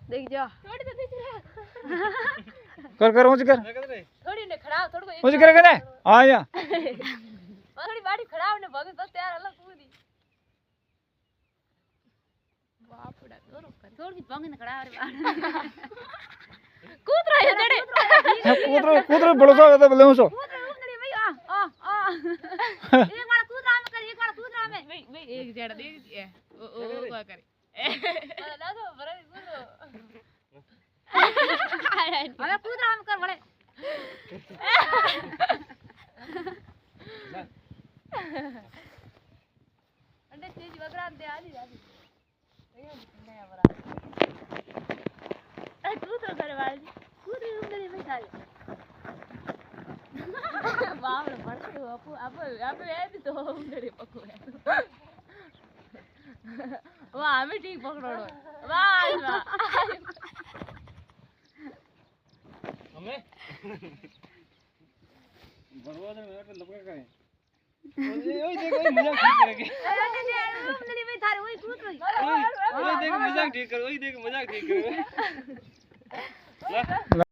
देख जा थोड़ी तो दिख रहा कर ऊंच कर थोड़ी ने खड़ा थोड़ी को ऊंच कर आ जा थोड़ी बाड़ी खड़ा ने भगे तो तैयार अलग कूदी बापड़ा थोड़ी भगे ने खड़ा रे कूद रहा है जड़े कूद बड़ो सो तो ले सो कूद रहा उंगली भाई आ एक बार कूद रहा में कर एक बार कूद रहा में भाई एक जड़ दे दिए ओ क्या करे ना तो बरे कूदो अबे कूद रहा में कर बड़े अंडे तेज वगरा दे आली आली नया बरा तू तो करे वाली कूद रही उंगली में साले बाप रे पड़तो अब ये भी तो उंगली पको है वाह हमें ठीक पकड़ो वाह वाह हमें बड़वा ने मेरे पे लपका करे ओए देख ओए मजाक ठीक करेंगे उंगली में थारे वही कूद रही ओए देख मजाक ठीक कर ओए देख मजाक ठीक कर